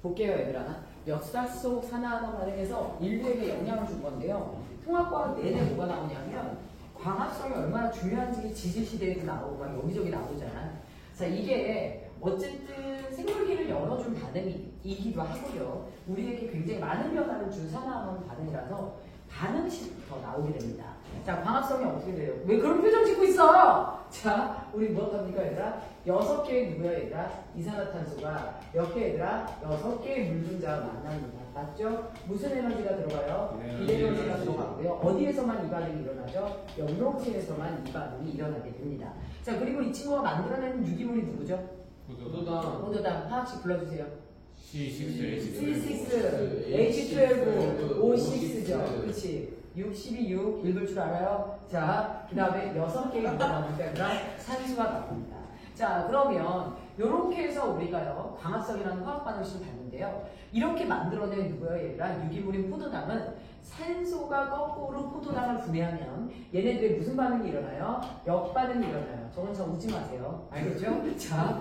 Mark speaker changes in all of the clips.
Speaker 1: 볼게요, 얘들아. 역사 속 하나하나 반응에서 인류에게 영향을 준 건데요. 통합과학 내내 뭐가 나오냐면 광합성이 얼마나 중요한지 지질시대에도 나오고 막 여기저기 나오잖아. 자, 이게 어쨌든 생물기를 열어준 반응이기도 하고요. 우리에게 굉장히 많은 변화를 준 하나하나 반응이라서 반응식부터 나오게 됩니다. 자, 광합성이 어떻게 돼요? 왜 그런 표정 짓고 있어? 자, 우리 무엇합니까, 얘들아? 6개의 누구야, 얘들아? 이산화탄소가 몇 개, 얘들아? 6개의 물 분자가 만납니다. 맞죠? 무슨 에너지가 들어가요? 비에너지가 들어가고요. 어디에서만 이 반응이 일어나죠? 영록체에서만 이 반응이 일어나게 됩니다. 자, 그리고 이 친구가 만들어내는 유기물이 누구죠? 포도당. 화학식 불러주세요. C6H12O6죠. 그치? 6, 12, 6 읽을 줄 알아요? 자, 그 다음에 6개의 누가 나오니까 산수가 나옵니다. 자, 그러면 이렇게 해서 우리가요, 광합성이라는 화학 반응식을 봤는데요. 이렇게 만들어낸 누구예요, 얘들아? 유기물인 포도당은 산소가 거꾸로 포도당을 분해하면 얘네들의 무슨 반응이 일어나요? 역반응이 일어나요. 저건 참 웃지 마세요. 알겠죠? 자,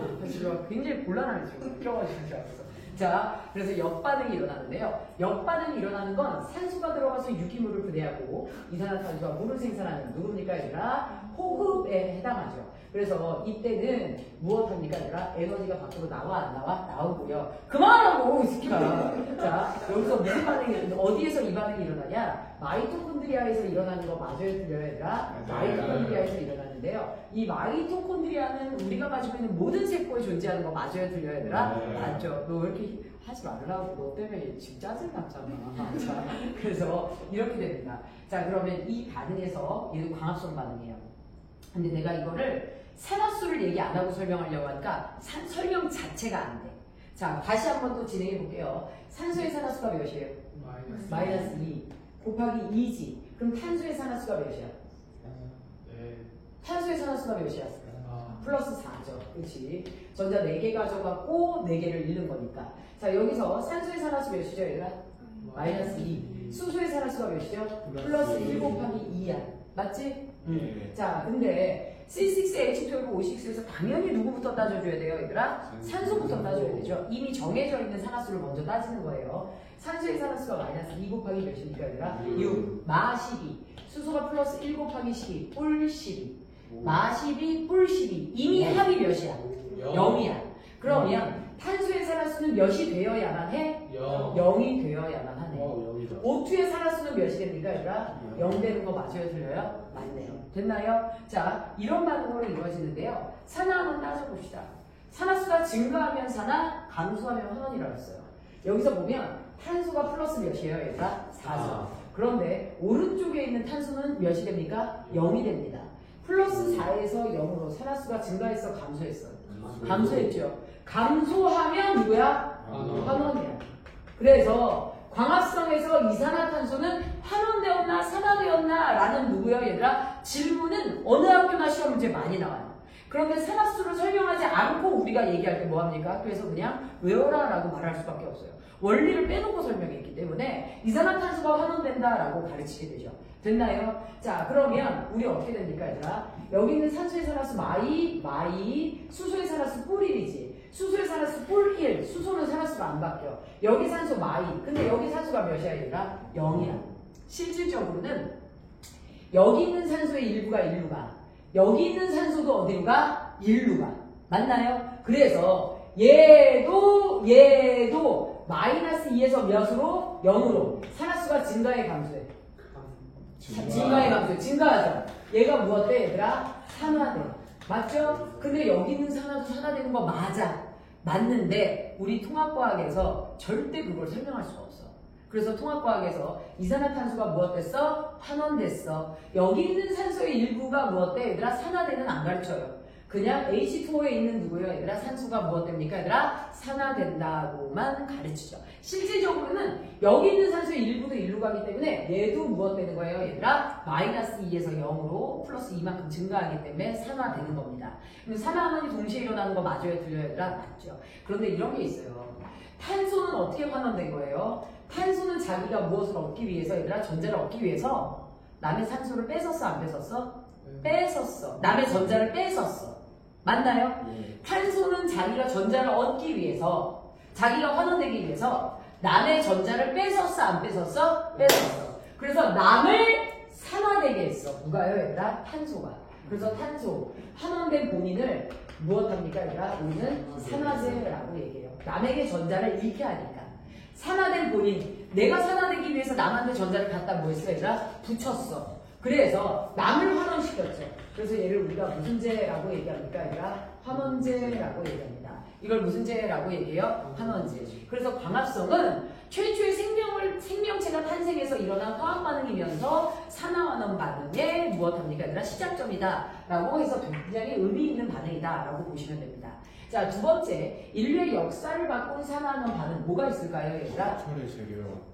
Speaker 1: 굉장히 곤란하죠. 웃겨가지고 줄 알았어. 자, 그래서 역반응이 일어나는데요. 역반응이 일어나는 건 산소가 들어가서 유기물을 분해하고 이산화탄소가 물을 생산하는 누굽니까, 얘들아? 호흡에 해당하죠. 그래서 이때는 무엇합니까, 얘들아? 에너지가 밖으로 나와, 안 나와? 나오고요. 그만하라고, 이 새끼가. 자, 여기서 무슨 반응이, 어디에서 이 반응이 일어나냐? 마이토콘드리아에서 일어나는 거 맞아요, 틀려요, 얘들아? 마이토콘드리아에서 일어나는데요. 이 마이토콘드리아는 우리가 가지고 있는 모든 세포에 존재하는 거 맞아요, 틀려요, 얘들아? 맞죠? 너 왜 이렇게 하지 말라고. 너 때문에 지금 짜증났잖아. 자, 그래서 이렇게 됩니다. 자, 그러면 이 반응에서 얘도 광합성 반응이에요. 근데 내가 이거를 산화수를 얘기 안 하고 설명하려고 하니까 설명 자체가 안 돼. 자, 다시 한번 또 진행해 볼게요. 산소의 산화수가 몇이에요? 마이너스 2 곱하기 2지. 그럼 탄소의 산화수가 몇이야? 탄소의 산화수가 몇이야? 플러스 4죠. 그렇지? 전자 4개 가져갖고 4개를 잃는 거니까. 자, 여기서 산소의 산화수 몇이죠, 얘들아? 마이너스 2. 수소의 산화수가 몇이죠? 플러스 1 곱하기 2야. 맞지? 자, 근데 C6H12O6에서 당연히 누구부터 따져줘야 돼요, 얘들아? 산소부터 따져야 되죠. 이미 정해져 있는 산화수를 먼저 따지는 거예요. 산소의 산화수가 마이너스 2 곱하기 몇입니까, 얘들아? 6. 마 12. 수소가 플러스 1 곱하기 12. 뿔 12. 마 12, 뿔 12. 이미 합이 몇이야? 0이야. 그러면 탄소의 산화수는 몇이 되어야만 해? 0이 되어야만 하네. O2의 산화수는 몇이 됩니까, 얘들아? 0 되는 거 맞아요, 틀려요? 맞네요. 됐나요? 자, 이런 반응으로 이루어지는데요. 산화 한번 따져봅시다. 산화수가 증가하면 산화, 감소하면 환원이라고 했어요. 여기서 보면 탄소가 플러스 몇이에요, 얘들아? 4죠. 그런데 오른쪽에 있는 탄소는 몇이 됩니까? 0이 됩니다. 플러스 4에서 0으로 산화수가 증가했어, 감소했어? 감소했죠. 감소하면 누구야? 환원이야. 그래서 광합성에서 이산화탄소는 환원되었나 산화되었나 라는 누구야, 얘들아? 질문은 어느 학교나 시험 문제 많이 나와요. 그런데 산화수를 설명하지 않고 우리가 얘기할 때 뭐합니까? 학교에서 그냥 외워라 라고 말할 수밖에 없어요. 원리를 빼놓고 설명했기 때문에 이산화탄소가 환원된다 라고 가르치게 되죠. 됐나요? 자, 그러면 우리 어떻게 됩니까, 얘들아? 여기 있는 산소의 산화수 마이, 수소의 산화수 뿔 1이지. 수소의 산화수 뿔 1, 수소는 산화수가 안 바뀌어. 여기 산소 마이, 근데 여기 산소가 몇이야, 얘들아? 0이야. 실질적으로는 여기 있는 산소의 일부가 일로 가. 여기 있는 산소도 어디로 가? 일로 가. 맞나요? 그래서 얘도 마이너스 2에서 몇으로? 0으로. 산화수가 증가해, 감소해? 증가해, 감소해? 증가하죠. 얘가 무엇돼, 얘들아? 산화돼. 맞죠? 근데 여기 있는 산화도 산화되는 거 맞아. 맞는데 우리 통합과학에서 절대 그걸 설명할 수가 없어. 그래서 통합과학에서 이산화탄소가 무엇됐어? 환원됐어. 여기 있는 산소의 일부가 무엇돼? 얘들아? 산화되는 안 가르쳐요. 그냥 H2O에 있는 누구예요, 얘들아? 산소가 무엇됩니까, 얘들아? 산화된다고만 가르치죠. 실질적으로는 여기 있는 산소의 일부도 일로 가기 때문에 얘도 무엇되는 거예요, 얘들아? 마이너스 2에서 0으로 플러스 2만큼 증가하기 때문에 산화되는 겁니다. 근데 산화환원이 동시에 일어나는 거 맞아요, 틀려요, 얘들아? 맞죠. 그런데 이런 게 있어요. 탄소는 어떻게 환원된 거예요? 탄소는 자기가 무엇을 얻기 위해서, 얘들아? 전자를 얻기 위해서 남의 산소를 뺏었어, 안 뺏었어? 뺏었어. 남의 전자를 뺏었어. 맞나요? 탄소는 자기가 전자를 얻기 위해서 자기가 환원되기 위해서 남의 전자를 뺏었어, 안 뺏었어? 뺏었어. 그래서 남을 산화되게 했어. 누가요, 얘들아? 탄소가. 그래서 탄소, 환원된 본인을 무엇합니까, 얘들아? 우리는 산화제라고 얘기해요. 남에게 전자를 잃게 하니까. 산화된 본인, 내가 산화되기 위해서 남한테 전자를 갖다 뭐 했어, 얘들아? 붙였어. 그래서 남을 환원시켰죠. 그래서 얘를 우리가 무슨 제라고 얘기합니까, 얘들아? 환원제라고 얘기합니다. 이걸 무슨 제라고 얘기해요? 환원제. 그래서 광합성은 최초의 생명체가 탄생해서 일어난 화학 반응이면서 산화환원 반응의 무엇합니까? 얘들아? 시작점이다. 라고 해서 굉장히 의미 있는 반응이다. 라고 보시면 됩니다. 자, 두 번째, 인류의 역사를 바꾼 산화환원 반응 뭐가 있을까요, 얘들아?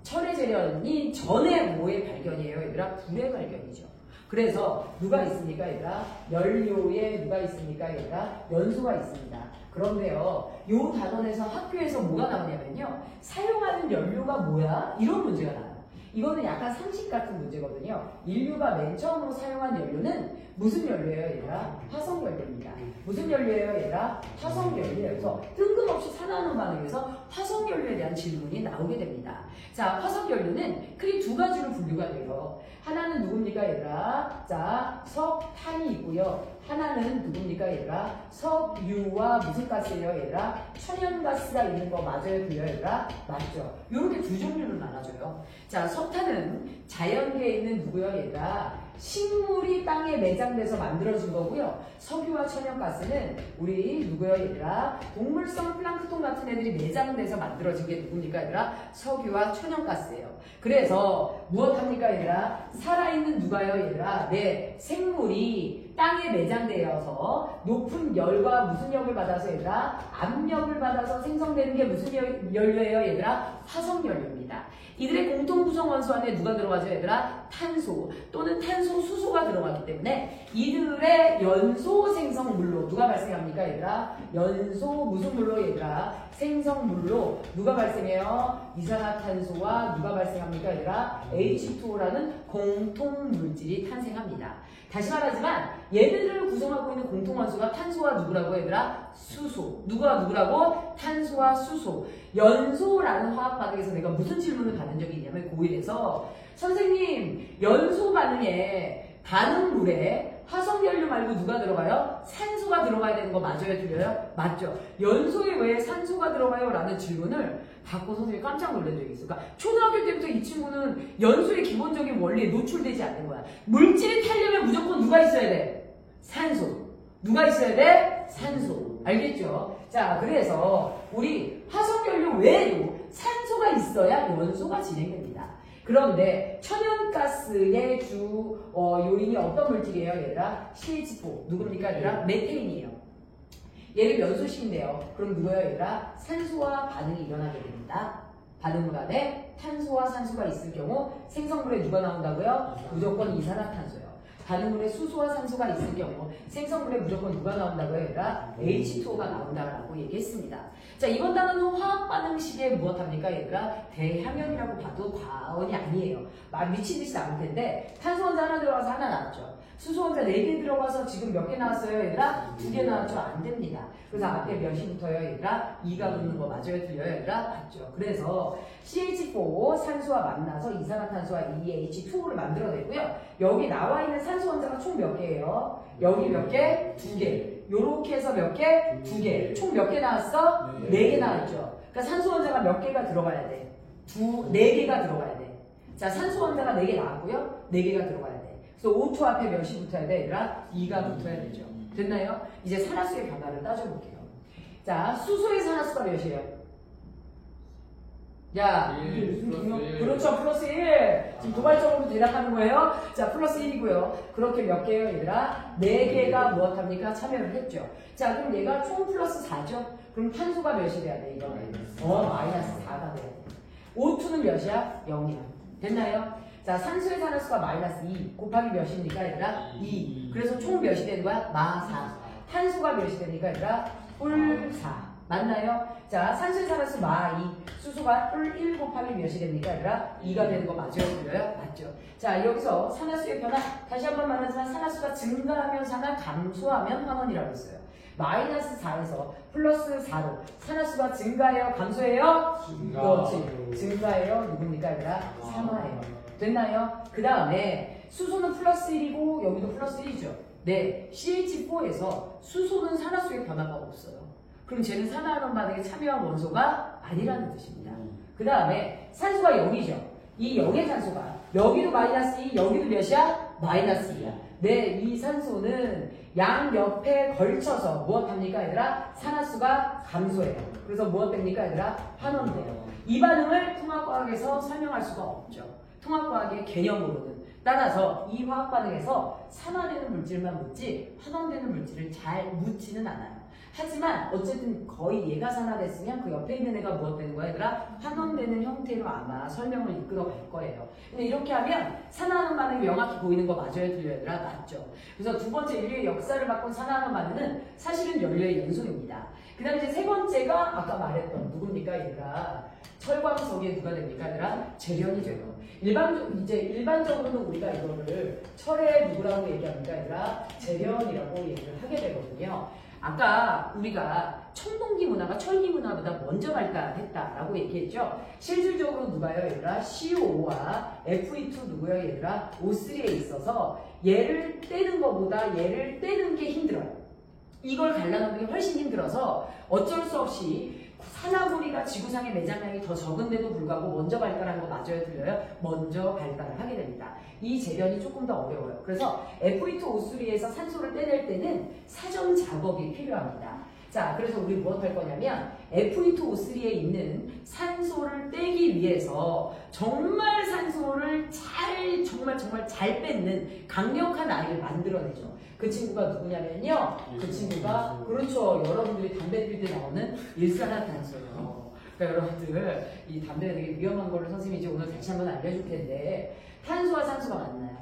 Speaker 1: 철의 재련이 전에 뭐의 발견이에요, 얘들아? 불의 발견이죠. 그래서 누가 있습니까, 얘들아? 연료에 누가 있습니까, 얘들아? 연소가 있습니다. 그런데요, 요 단원에서 학교에서 뭐가 나오냐면요, 사용하는 연료가 뭐야? 이런 문제가 나와요. 이거는 약간 상식 같은 문제거든요. 인류가 맨 처음으로 사용한 연료는 무슨 연료예요, 얘들아? 화석 연료입니다. 무슨 연료예요, 얘들아? 화석 연료예요. 그래서 뜬금없이 산화하는 반응에서 화석 연료에 대한 질문이 나오게 됩니다. 자, 화석 연료는 크게 두 가지로 분류가 돼요. 하나는 누굽니까, 얘들아? 자, 석탄이 있고요. 하나는 누굽니까, 얘들아? 석유와 무슨 가스예요, 얘들아? 천연가스가 있는 거 맞아요, 그요, 얘들아? 맞죠? 이렇게 두 종류로 나눠져요. 자, 석탄은 자연계에 있는 누구요, 얘들아? 식물이 땅에 매장돼서 만들어진 거고요. 석유와 천연가스는 우리 누구요, 얘들아? 동물성 플랑크톤 같은 애들이 매장돼서 만들어진 게 누굽니까, 얘들아? 석유와 천연가스예요. 그래서 무엇합니까, 얘들아? 살아있는 누가요, 얘들아? 네, 생물이 땅에 매장되어서 높은 열과 무슨 역을 받아서, 얘들아? 압력을 받아서 생성되는 게 무슨 연료예요, 얘들아? 화석연료입니다. 이들의 공통 구성 원소 안에 누가 들어가죠, 얘들아? 탄소 또는 탄소 수소가 들어가기 때문에 이들의 연소 생성물로 누가 발생합니까, 얘들아? 연소 무슨 물로, 얘들아? 생성물로 누가 발생해요? 이산화탄소와 누가 발생합니까, 얘들아? H2O라는 공통 물질이 탄생합니다. 다시 말하지만 얘네들을 구성하고 있는 공통 원소가 탄소와 누구라고, 얘들아? 수소. 누구와 누구라고? 탄소와 수소. 연소라는 화학 반응에서 내가 무슨 질문을 받은 적이 있냐면 고1에서 선생님, 연소 반응에 반응물에 화석연료 말고 누가 들어가요? 산소가 들어가야 되는 거 맞아요, 틀려요? 맞죠. 연소에 왜 산소가 들어가요? 라는 질문을 받고 선생님이 깜짝 놀란 적이 있어요. 그러니까 초등학교 때부터 이 친구는 연소의 기본적인 원리에 노출되지 않는 거야. 물질이 타려면 무조건 누가 있어야 돼? 산소. 누가 있어야 돼? 산소. 알겠죠? 자, 그래서 우리 화석연료 외에도 산소가 있어야 연소가 진행됩니다. 그런데 천연가스의 주 요인이 어떤 물질이에요, 얘들아? CH4. 누굽니까, 얘들아? 메테인이에요. 얘를 연소시킨대요. 그럼 누구예요, 얘들아? 산소와 반응이 일어나게 됩니다. 반응물 안에 탄소와 산소가 있을 경우 생성물에 누가 나온다고요? 무조건 이산화탄소요. 반응물에 수소와 산소가 있을 경우 생성물에 무조건 누가 나온다고요, 얘들아? H2O가 나온다라고 얘기했습니다. 자, 이번 단어는 화학 반응식에 무엇합니까, 얘들아? 대항연이라고 봐도 과언이 아니에요. 막 미친 듯이 나올 텐데 탄소 원자 하나 들어가서 하나 나왔죠. 수소 원자 4개 들어가서 지금 몇 개 나왔어요, 얘들아? 2개 나왔죠? 안 됩니다. 그래서 앞에 몇이 붙어요, 얘들아? 2가 붙는 거 맞아요, 틀려요, 얘들아? 맞죠. 그래서 CH4 산소와 만나서 이산화탄소와 H2O를 만들어내고요. 여기 나와 있는 산소 원자가 총 몇 개예요? 여기 몇 개? 2개. 요렇게 해서 몇 개? 2개. 총 몇 개 나왔어? 4개 나왔죠. 그러니까 산소 원자가 몇 개가 들어가야 돼? 4개가 들어가야 돼. 자, 산소 원자가 4개 나왔고요. 4개가 들어가야 돼. 그래서 O2 앞에 몇이 붙어야 돼, 얘들아? 2가 붙어야 되죠. 됐나요? 이제 산화수의 변화를 따져볼게요. 자, 수소의 산화수가 몇이에요? 야, 이게 무슨 기능? 그렇죠, 플러스 1. 지금 도발적으로 대답하는 거예요. 자, 플러스 1이고요. 그렇게 몇 개예요, 얘들아? 4개가 무엇합니까? 참여를 했죠. 자, 그럼 얘가 총 플러스 4죠? 그럼 탄소가 몇이 돼야 돼, 이거는? 마이너스 4가 돼야 돼. O2는 몇이야? 0이야. 됐나요? 자, 산소의 산화수가 마이너스 2 곱하기 몇입니까, 얘들아? 2. 그래서 총 몇이 되는 거야? 마4. 탄소가 몇이 됩니까, 얘들아? 뿔4. 맞나요? 자, 산소의 산화수 마2, 수소가 뿔1 곱하기 몇이 됩니까, 얘들아? 2가 되는 거 맞아요, 틀려요? 맞죠? 자, 여기서 산화수의 변화, 다시 한번 말하지만 산화수가 증가하면 산화, 감소하면 환원이라고 했어요. 마이너스 4에서 플러스 4로 산화수가 증가해요? 감소해요? 그렇지. 증가해요? 누굽니까? 얘들아? 산화예요. 됐나요? 그 다음에 수소는 플러스 1이고 여기도 플러스 1이죠. 네, CH4에서 수소는 산화수의 변화가 없어요. 그럼 쟤는 산화하는 반응에 참여한 원소가 아니라는 뜻입니다. 그 다음에 산소가 0이죠. 이 0의 산소가 여기도 마이너스 2, 여기도 몇이야? 마이너스 2야. 네, 이 산소는 양옆에 걸쳐서 무엇합니까 얘들아? 산화수가 감소해요. 그래서 무엇 됩니까 얘들아? 환원돼요. 이 반응을 통합과학에서 설명할 수가 없죠. 통합과학의 개념으로는. 따라서 이 화학 반응에서 산화되는 물질만 묻지 환원되는 물질을 잘 묻지는 않아요. 하지만 어쨌든 거의 얘가 산화됐으면 그 옆에 있는 애가 무엇 되는 거야 얘들아? 환원되는 형태로 아마 설명을 이끌어 갈 거예요. 근데 이렇게 하면 산화하는 반응이 명확히 보이는 거 맞아요? 틀려요 얘들아? 맞죠. 그래서 두 번째 인류의 역사를 바꾼 산화하는 반응은 사실은 연료의 연소입니다. 그 다음에 이제 세 번째가 아까 말했던 누굽니까 얘들아? 철광석에 누가 됩니까 얘들아? 재련이 돼요. 일반적으로는 우리가 이거를 철의 누구라고 얘기합니까 얘들아? 재련이라고 얘기를 하게 되거든요. 아까 우리가 청동기 문화가 철기 문화보다 먼저 발달했다라고 얘기했죠. 실질적으로 누가요 얘들아? CO5와 Fe2 누구요 얘들아? O3에 있어서 얘를 떼는 것보다 얘를 떼는 게 힘들어요. 이걸 갈라놓는 게 훨씬 힘들어서 어쩔 수 없이 산화구리가 지구상의 매장량이 더 적은데도 불구하고 먼저 발달한 거 맞아요? 틀려요? 먼저 발달을 하게 됩니다. 이 재련이 조금 더 어려워요. 그래서 Fe2O3에서 산소를 떼낼 때는 사전 작업이 필요합니다. 자, 그래서 우리 무엇 할 거냐면 Fe2O3에 있는 산소를 떼기 위해서 정말 산소를 정말 잘 뺏는 강력한 아이를 만들어내죠. 그 친구가 누구냐면요. 그 친구가 그렇죠. 여러분들이 담배 필 때 나오는 일산화탄소예요. 그러니까 여러분들 이 담배가 되게 위험한 거를 선생님이 이제 오늘 다시 한번 알려줄 텐데 탄소와 산소가 만나요.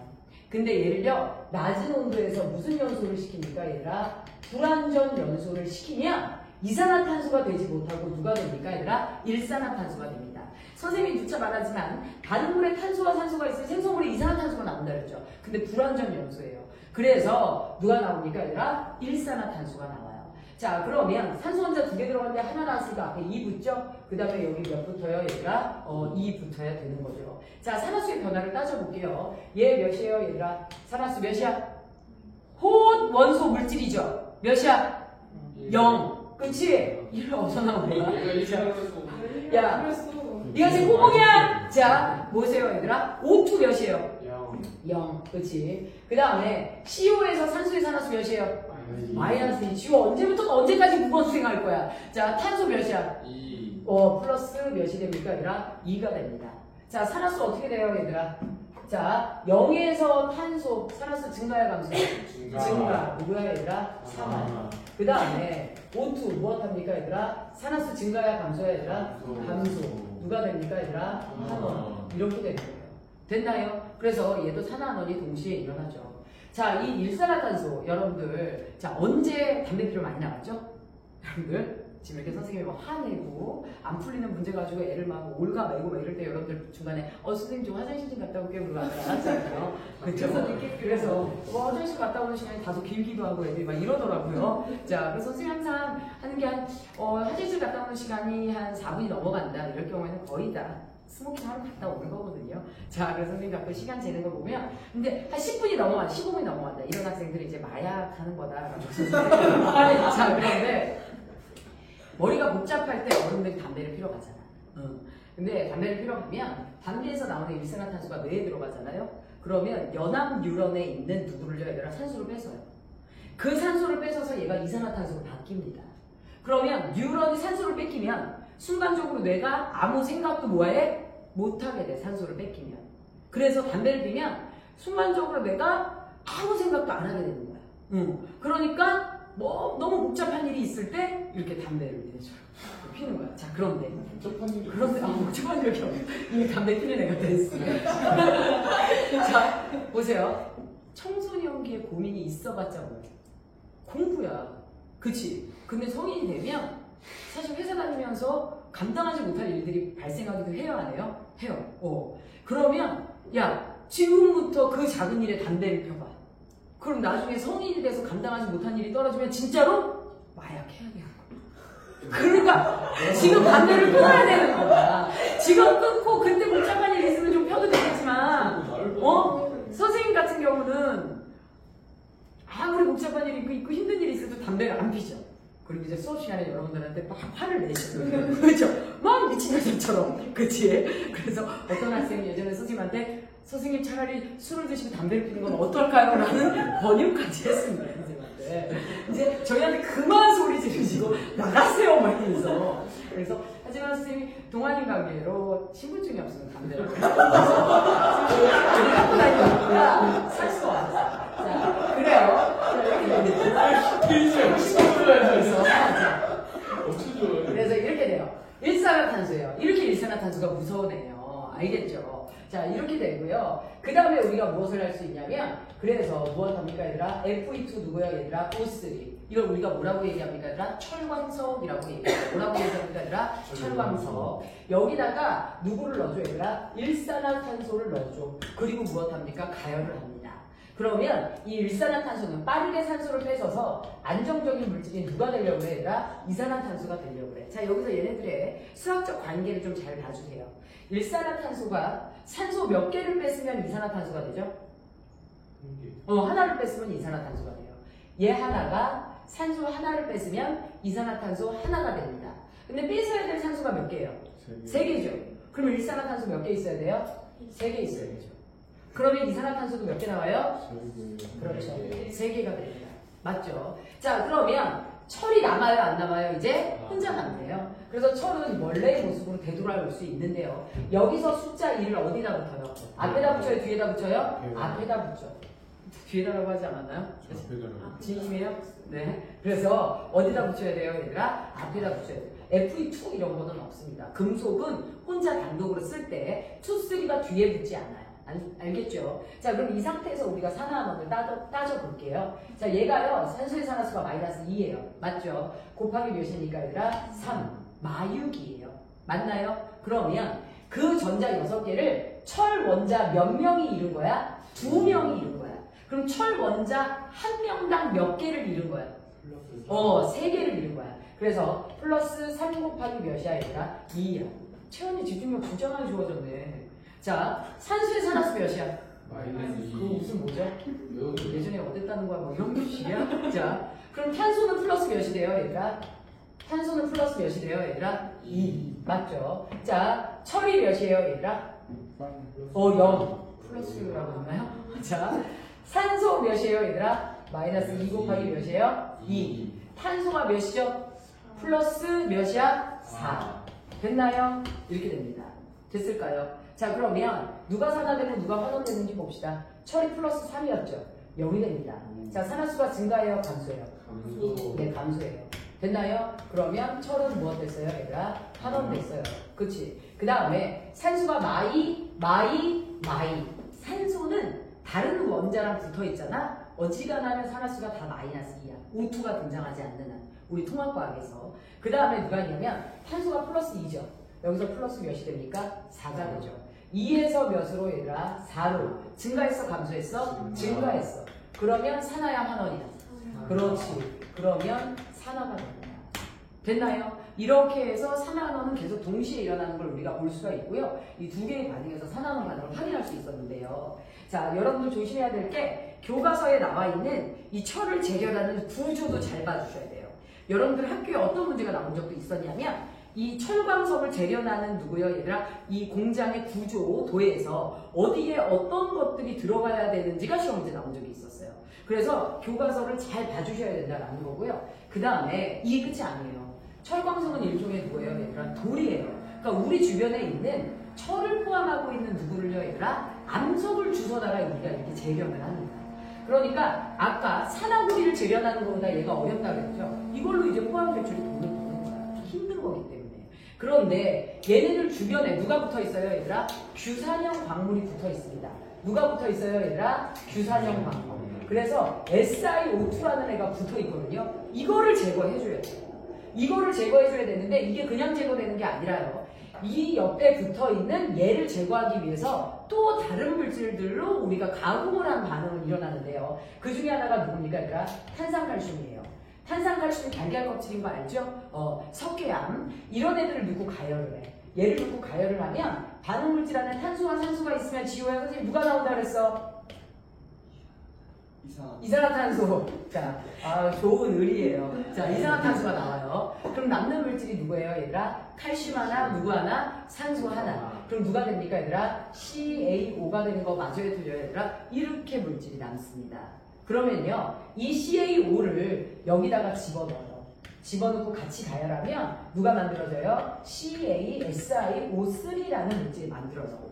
Speaker 1: 근데 얘를요 낮은 온도에서 무슨 연소를 시킵니까 얘들아? 불완전 연소를 시키면 이산화탄소가 되지 못하고 누가 됩니까 얘들아? 일산화탄소가 됩니다. 선생님이 누차 말하지만 다른 물에 탄소와 산소가 있으면 생성물에 이산화탄소가 나온다 그랬죠. 근데 불완전 연소예요. 그래서 누가 나옵니까 얘들아? 일산화탄소가 나와요. 자, 그러면 산소 혼자 2개 들어갔는데 하나 나왔으니까 앞에 2 붙죠? 그 다음에 여기 몇 붙어요 얘들아? 2 붙어야 되는 거죠. 자, 산화수의 변화를 따져볼게요. 얘 몇이에요 얘들아? 산화수 몇이야? 호 원소 물질이죠? 몇이야? 0. 그치? 이거 어디서 나온 거야? 야, 이거 지금 꼬봉이야? 자, 뭐세요 얘들아? O2 몇이에요? 0. 그치? 그 다음에 CO에서 산소의 산화수 몇이에요? 마이너스 2. 지금 언제부터 언제까지 9번 수행할 거야? 자, 탄소 몇이야?
Speaker 2: 2.
Speaker 1: 플러스 몇이 됩니까 얘들아? 2가 됩니다. 자, 산화수 어떻게 돼요 얘들아? 자, 0에서 탄소, 산화수 증가야 감소야? 증가. 누구야 얘들아? 3. 그 다음에 O2 무엇합니까 얘들아? 산화수 증가야 감소야 얘들아? 감소. 누가 됩니까 얘들아? 환원. 이렇게 되는 거예요. 됐나요? 그래서 얘도 산화환원이 동시에 일어나죠. 자, 이 일산화탄소 여러분들 자 언제 담배 피러 많이 나갔죠? 여러분들 지금 이렇게 선생님이 막 화내고 안 풀리는 문제 가지고 애를 막 올가매고 막 이럴 때 여러분들 중간에 선생님 좀 화장실 좀 갔다 올게요 그러고 알았잖아요. 그렇죠? 그래서 화장실 갔다 오는 시간이 다소 길기도 하고 애들이 막 이러더라고요. 자, 그래서 선생님 항상 하는 게 한 화장실 갔다 오는 시간이 한 4분이 넘어간다 이럴 경우에는 거의 다 스모킹 하러 갔다 오는 거거든요. 자, 그래서 선생님 가끔 시간 재는 거 보면 근데 한 10분이 넘어간다, 15분이 넘어간다 이런 학생들이 이제 마약 하는 거다. 자, 그런데 머리가 복잡할 때 어른들이 담배를 피러 가잖아. 근데 담배를 피러 가면 담배에서 나오는 일산화탄소가 뇌에 들어가잖아요. 그러면 연암 뉴런에 있는 누구를 얘들아 산소를 뺏어요. 그 산소를 뺏어서 얘가 이산화탄소로 바뀝니다. 그러면 뉴런이 산소를 뺏기면 순간적으로 뇌가 아무 생각도 뭐해? 못하게 돼, 산소를 뺏기면. 그래서 담배를 피면 순간적으로 뇌가 아무 생각도 안 하게 되는 거야. 그러니까 뭐 너무 복잡한 일이 있을 때 이렇게 담배를 피는 거야. 자, 그런데 복잡한 일이 없어. 이미 담배 피는 애가 됐어. 자, 보세요. 청소년기에 고민이 있어봤자 뭐 공부야. 그치? 근데 성인이 되면 사실 회사 다니면서 감당하지 못할 일들이 발생하기도 해요, 안 해요? 해요. 그러면 야, 지금부터 그 작은 일에 담배를 펴봐. 그럼 나중에 성인이 돼서 감당하지 못한 일이 떨어지면 진짜로 마약 해야 돼요. 그러니까 지금 담배를 끊어야 되는 거야. 지금 끊고 그때 복잡한 일 있으면 좀 펴도 되겠지만 선생님 같은 경우는 아무리 복잡한 일이 있고 힘든 일이 있어도 담배를 안 피죠. 그리고 이제 수업 시간에 여러분들한테 막 화를 내시고 그렇죠? 막 미친 여자처럼 그치? 그래서 어떤 학생이 예전에 선생님한테 선생님 차라리 술을 드시고 담배를 피는 건 어떨까요? 라는 권유까지 했습니다. 선생님한테. 이제 저희한테 그만 소리 지르시고 나가세요 막 이러면서. 그래서 하지만 선생님이 동아리 관계로 신분증이 없으면 담배를 갖고 다니니까 살 수가 없어요. 자, 그래요. 그래서 이렇게 돼요. 일산화탄소예요. 이렇게 일산화탄소가 무서워네요. 알겠죠? 자, 이렇게 되고요. 그 다음에 우리가 무엇을 할 수 있냐면, 그래서 무엇 합니까, 얘들아? Fe2 누구야, 얘들아? O3. 이걸 우리가 뭐라고 얘기합니까, 얘들아? 철광석이라고 얘기해요. 뭐라고 얘기합니까, 얘들아? 철광석. 여기다가 누구를 넣어줘, 얘들아? 일산화탄소를 넣어줘. 그리고 무엇 합니까? 가열을 합니다. 그러면 이 일산화탄소는 빠르게 산소를 뺏어서 안정적인 물질이 누가 되려고 해, 얘들아? 이산화탄소가 되려고 그래. 자, 여기서 얘네들의 수학적 관계를 좀 잘 봐주세요. 일산화탄소가 산소 몇 개를 뺐으면 이산화탄소가 되죠? 하나를 뺐으면 이산화탄소가 돼요. 얘 하나가 산소 하나를 뺐으면 이산화탄소 하나가 됩니다. 근데 뺏어야 될 산소가 몇 개예요? 3개죠. 그럼 일산화탄소 몇 개 있어야 돼요? 3개 있어야 되죠. 그러면 이산화탄소도 몇 개 나와요? 그렇죠. 3개가 됩니다. 맞죠? 자, 그러면 철이 남아요, 안 남아요? 이제 혼자 남네요. 그래서 철은 원래의 모습으로 되돌아올 수 있는데요. 여기서 숫자 2를 어디다 붙여요? 앞에다 붙여요? 뒤에다 붙여요? 앞에다 붙여. 뒤에다라고 하지 않았나요? 진심이에요? 네. 그래서 어디다 붙여야 돼요, 얘들아? 앞에다 붙여야 돼요. Fe2 이런 거는 없습니다. 금속은 혼자 단독으로 쓸 때 2, 3가 뒤에 붙지 않아요. 알겠죠? 자, 그럼 이 상태에서 우리가 산화함을 따져볼게요. 자, 얘가요, 산소의 산화수가 -2예요. 맞죠? 곱하기 몇이니까 얘들아? 3. 마육이에요. 맞나요? 그러면 그 전자 6개를 철 원자 몇 명이 이룬 거야? 2명이 이룬 거야. 그럼 철 원자 1명당 몇 개를 이룬 거야? 3개를 이룬 거야. 그래서 플러스 3 곱하기 몇이야, 얘들아? 2야. 채원이 집중력 진짜 많이 좋아졌네. 자, 산소의 산화수 몇이야? 그거 무슨 뭐죠? 예전에 어땠다는 거야? 뭐 이런 식이야? 자, 그럼 탄소는 플러스 몇이 돼요, 얘들아? 탄소는 플러스 몇이 돼요, 얘들아? 2. 맞죠? 자, 철이 몇이에요, 얘들아? 0. 플러스라고 했나요? 자, 산소 몇이에요, 얘들아? -2 곱하기 몇이에요? 2. 탄소가 몇이죠? 플러스 몇이야? 4. 됐나요? 이렇게 됩니다. 됐을까요? 자, 그러면 누가 산화되고 누가 환원되는지 봅시다. 철이 플러스 3이었죠? 0이 됩니다. 자, 산화수가 증가해요? 감소해요? 네, 감소해요. 됐나요? 그러면 철은 무엇 됐어요, 얘들아? 환원됐어요. 그치? 그 다음에 산소가 마이. 산소는 다른 원자랑 붙어 있잖아? 어지간하면 산화수가 다 -2야. O2가 등장하지 않는 한. 우리 통합과학에서. 그 다음에 누가 있냐면 탄소가 플러스 2죠. 여기서 플러스 몇이 됩니까? 4가 되죠. 2에서 몇으로 얘들아? 4로. 증가했어? 감소했어? 증가했어. 그러면 산화야 환원이야? 그렇지. 그러면 산화가 됩니다. 됐나요? 이렇게 해서 산화환원은 계속 동시에 일어나는 걸 우리가 볼 수가 있고요. 이 두 개의 반응에서 산화환원 반응을 확인할 수 있었는데요. 자, 여러분들 조심해야 될 게 교과서에 나와 있는 이 철을 재련하는 구조도 잘 봐주셔야 돼요. 여러분들 학교에 어떤 문제가 나온 적도 있었냐면 이 철광석을 재련하는 누구요, 얘들아? 이 공장의 구조, 도에서 어디에 어떤 것들이 들어가야 되는지가 시험 문제 나온 적이 있었어요. 그래서 교과서를 잘 봐주셔야 된다는 거고요. 그 다음에 이게 끝이 아니에요. 철광석은 일종의 누구예요, 얘들아? 돌이에요. 그러니까 우리 주변에 있는 철을 포함하고 있는 누구를요, 얘들아? 암석을 주워다가 우리가 이렇게 재련을 합니다. 그러니까 아까 산화구리를 재련하는 것보다 얘가 어렵다고 했죠. 이걸로 이제 포함 배출이 돈을 버는 거야. 힘든 거기 때문에. 그런데 얘네들 주변에 누가 붙어 있어요, 얘들아? 규산형 광물이 붙어 있습니다. 누가 붙어 있어요, 얘들아? 규산형 광물. 그래서 SiO2라는 애가 붙어 있거든요. 이거를 제거해줘야 돼요. 이거를 제거해줘야 되는데 이게 그냥 제거되는 게 아니라요. 이 옆에 붙어있는 얘를 제거하기 위해서 또 다른 물질들로 우리가 가공을 한 반응을 일어나는데요. 그 중에 하나가 누굽니까? 그러니까 탄산칼슘이에요. 탄산칼슘이 달걀 껍질인 거 알죠? 석회암 이런 애들을 넣고 가열을 해. 얘를 넣고 가열을 하면 반응물질 안에 탄소와 산소가 있으면 지호야 선생님 누가 나온다 그랬어? 이산화탄소. 자, 좋은 의리예요. 자, 이산화탄소가 나와요. 그럼 남는 물질이 누구예요, 얘들아? 칼슘 하나, 누구 하나? 산소 하나. 그럼 누가 됩니까, 얘들아? CaO가 되는 거 맞아요, 틀려요, 얘들아? 이렇게 물질이 남습니다. 그러면요, 이 CaO를 여기다가 집어넣어요. 집어넣고 같이 가열하면 누가 만들어져요? CaSiO3라는 물질이 만들어져요.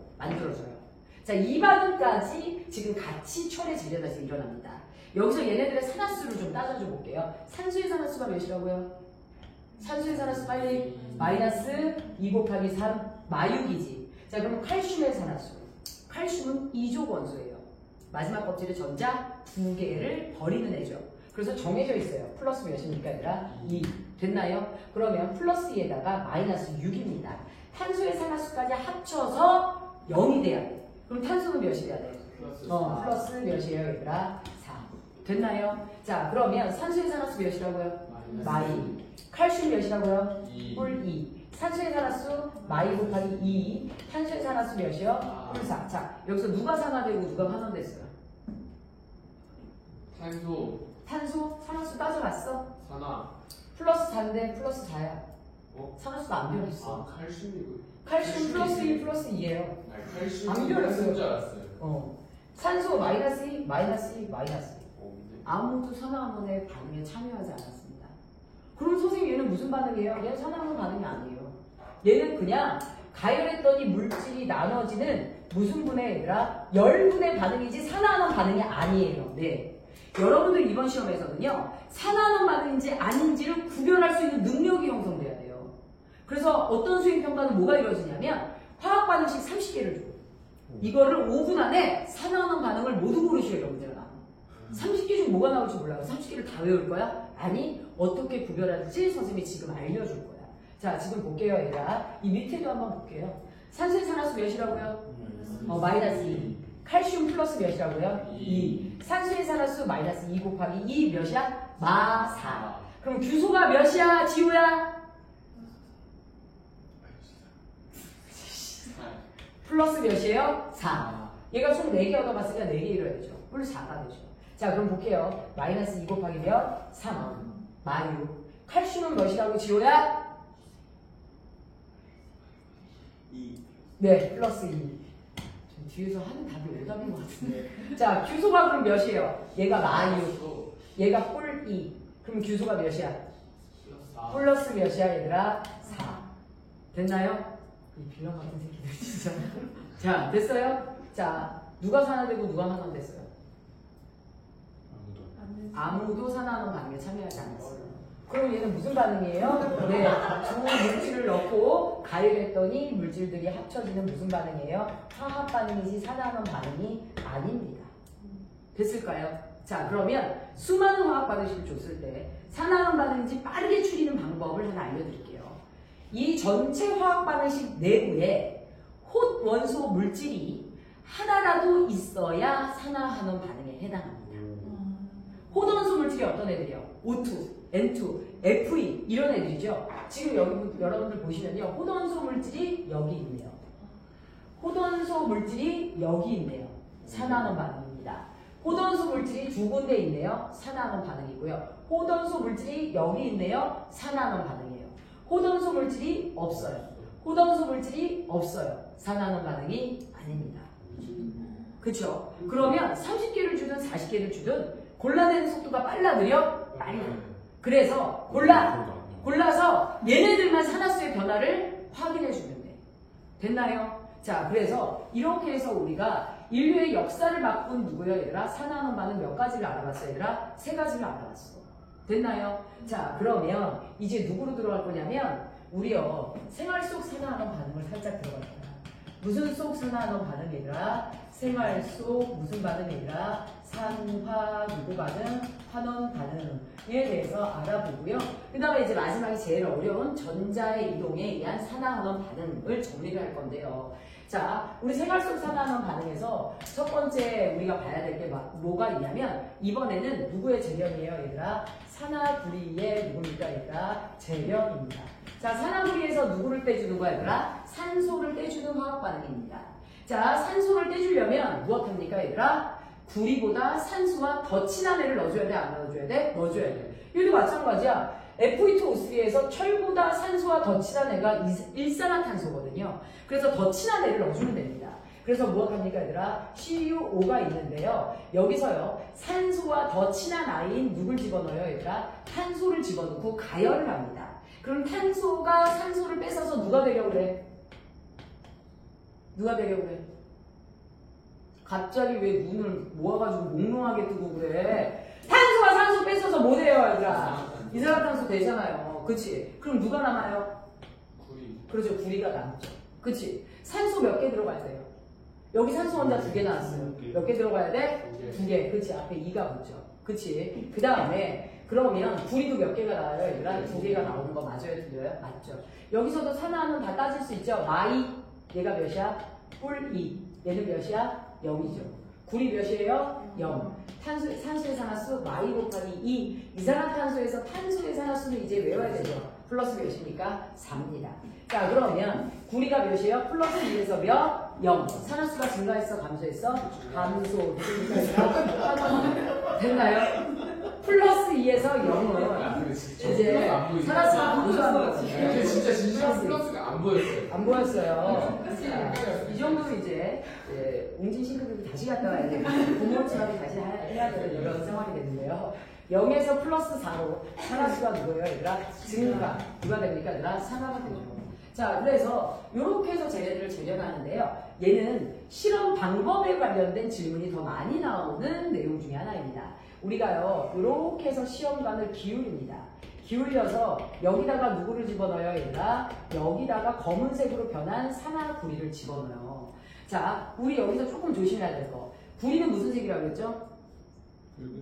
Speaker 1: 자, 이 반응까지 지금 같이 철의 질량에서 일어납니다. 여기서 얘네들의 산화수를 좀 따져줘 볼게요. 산수의 산화수가 몇이라고요? 산수의 산화수 빨리 마이너스 2 곱하기 3 마육이지. 자, 그럼 칼슘의 산화수. 칼슘은 2족 원소예요. 마지막 껍질에 전자 2개를 버리는 애죠. 그래서 정해져 있어요. 플러스 몇입니까, 얘들아? 2. 됐나요? 그러면 플러스 2에다가 마이너스 6입니다. 탄소의 산화수까지 합쳐서 0이 돼야 돼. 그럼 탄소는 몇이 돼야 돼? 플러스 몇이에요, 얘들아? 4. 됐나요? 자, 그러면 산소의 산화수 몇이라고요? 마이. 칼슘 몇이라고요? 뿔 2. 산소의 산화수 마이 곱하기 2. 탄소의 산화수 몇이요? 뿔 4. 자, 여기서 누가 산화되고 누가 환원됐어요? 탄소 산화수 따져봤어? 플러스 4인데 플러스 4야. 산화수가 안 변했어. 칼슘 플러스 2 플러스 2예요. 안 변했어요. 산소 마이너스 2, 마이너스 2, 마이너스 2. 아무도 산화환원의 반응에 참여하지 않았습니다. 그럼 선생님 얘는 무슨 반응이에요? 얘는 산화환원 반응이 아니에요. 얘는 그냥 가열했더니 물질이 나눠지는 무슨 분해 얘들아? 열분의 반응이지 산화환원 반응이 아니에요. 네. 여러분들 이번 시험에서는요. 산화환원 반응인지 아닌지를 구별할 수 있는 능력이 형성돼야 돼요. 그래서 어떤 수행평가는 뭐가 이루어지냐면 화학 반응식 30개를 줘요. 이거를 5분 안에 산화환원 반응을 모두 고르셔야 이런 문제가 나와요. 30개 중 뭐가 나올지 몰라요. 30개를 다 외울 거야? 아니, 어떻게 구별할지 선생님이 지금 알려줄 거야. 자, 지금 볼게요, 얘들아. 이 밑에도 한번 볼게요. 산소의 산화수 몇이라고요? 마이너스 2. 칼슘 플러스 몇이라고요? 2. 산소의 산화수 마이너스 2 곱하기 2 몇이야? 마 4. 그럼 규소가 몇이야, 지호야? 플러스 몇이에요? 4. 얘가 총 4개 얻어봤으니까 4개 이뤄야죠. 뿔 4가 되죠. 자, 그럼 볼게요. 마이너스 2 곱하기 몇? 3. 마유. 칼슘은 몇이라고, 지호야?
Speaker 2: 2.
Speaker 1: 네, 플러스 2. 뒤에서 하는 답이 오답인 것 같은데. 자, 규소가 그럼 몇이에요? 얘가 마유. 얘가 뿔 2. 그럼 규소가 몇이야? 플러스 몇이야, 얘들아? 4. 됐나요? 이 빌런 같은 새끼들 진짜. 자, 됐어요? 자, 누가 산화되고 누가 환원됐어요? 아무도 산화환원 반응에 참여하지 않았어요. 그럼 얘는 무슨 반응이에요? 네, 두 물질을 넣고 가열했더니 물질들이 합쳐지는 무슨 반응이에요? 화학 반응이지 산화환원 반응이 아닙니다. 됐을까요? 자, 그러면 수많은 화학 반응식을 줬을 때 산화환원 반응인지 빠르게 추리는 방법을 하나 알려드릴게요. 이 전체 화학 반응식 내부에 홑 원소 물질이 하나라도 있어야 산화환원 반응에 해당합니다. 홑 원소 물질이 어떤 애들이요? O2, N2, Fe 이런 애들이죠. 지금 여기 여러분들 보시면요. 홑 원소 물질이 여기 있네요. 홑 원소 물질이 여기 있네요. 산화환원 반응입니다. 홑 원소 물질이 두 군데 있네요. 산화환원 반응이고요. 홑 원소 물질이 여기 있네요. 산화환원 반응이에요. 홑 원소 물질이 없어요. 홑 원소 물질이 없어요. 산화환원 반응이 아닙니다. 그쵸? 그러면 30개를 주든 40개를 주든 골라내는 속도가 빨라 느려? 빨라. 그래서 골라서 얘네들만 산화수의 변화를 확인해 주면 돼. 됐나요? 자, 그래서 이렇게 해서 우리가 인류의 역사를 바꾼 누구요, 얘들아? 산화환원 반응 몇 가지를 알아봤어, 얘들아? 3가지를 알아봤어. 됐나요? 자, 그러면 이제 누구로 들어갈 거냐면 우리요 생활 속 산화환원 반응을 살짝 들어갈 거야. 무슨 속 산화환원 반응, 얘들아? 생활 속 무슨 반응, 얘들아? 산화 누구 반응? 산화환원 반응에 대해서 알아보고요. 그 다음에 이제 마지막에 제일 어려운 전자의 이동에 의한 산화환원 반응을 정리를 할 건데요. 자, 우리 생활속 산화환원 반응에서 첫 번째 우리가 봐야 될 게 뭐가 있냐면 이번에는 누구의 재련이에요, 얘들아? 산화구리의 누굽니까, 얘들아? 재련입니다. 자, 산화구리에서 누구를 떼주는 거야, 얘들아? 산소를 떼주는 화학 반응입니다. 자, 산소를 떼주려면 무엇합니까, 얘들아? 구리보다 산소와 더 친한 애를 넣어줘야 돼, 안 넣어줘야 돼? 넣어줘야 돼. 여기도 마찬가지야. Fe2O3에서 철보다 산소와 더 친한 애가 일산화탄소거든요. 그래서 더 친한 애를 넣어주면 됩니다. 그래서 무엇합니까, 얘들아? CuO가 있는데요. 여기서요, 산소와 더 친한 아이인 누굴 집어넣어요, 얘들아? 탄소를 집어넣고 가열을 합니다. 그럼 탄소가 산소를 뺏어서 누가 되려고 그래? 누가 되려고 그래? 갑자기 왜 눈을 모아가지고 몽롱하게 뜨고 그래? 탄소가 산소 뺏어서 뭐 돼요, 얘들아? 이산화탄소 되잖아요. 그치? 그럼 누가 남아요?
Speaker 2: 구리.
Speaker 1: 그렇죠. 구리가 남죠. 그치? 산소 몇 개 들어가야 돼요? 여기 산소 혼자 2개 나왔어요. 몇 개 들어가야 돼? 2개. 그치? 앞에 2가 붙죠. 그치? 그 다음에 그러면 구리도 몇 개가 나와요, 얘들아? 2개가 나오는 거 맞아요, 틀려요? 맞죠. 여기서도 산화하면 다 따질 수 있죠. 마이 얘가 몇이야? 뿔 2. 얘는 몇이야? 0이죠. 구리 몇이에요? 0. 산소의 산화수 마이 곱하기 2. 이산화탄소에서 탄소의 산화수는 이제 외워야 되죠. 플러스 몇입니까? 4입니다. 자, 그러면 구리가 몇이에요? 플러스 2에서 몇? 0. 산화수가 증가했어? 감소했어? 감소. 됐나요? 플러스 2에서 0은 이제 산화수가 감소하는 거거든요.
Speaker 2: 근데 진짜 진실한 플러스가 안 보였어요.
Speaker 1: 안 보였어요. 자, 이 정도면 이제 웅진 싱크대도 다시 갔다 와야 되고 공무원치라도 다시 해야 되는 이런 상황이 됐는데요. 0에서 플러스 4로 산화수가 누구예요, 얘들아? 증가. 누가 됩니까, 얘들아? 산화가 되죠. 자, 그래서 이렇게 해서 쟤네들을 재련하는데요. 얘는 실험 방법에 관련된 질문이 더 많이 나오는 내용 중에 하나입니다. 우리가요, 이렇게 해서 시험관을 기울입니다. 기울여서 여기다가 누구를 집어넣어요, 얘들아? 여기다가 검은색으로 변한 산화구리를 집어넣어요. 자, 우리 여기서 조금 조심해야 될 거. 구리는 무슨 색이라고 했죠?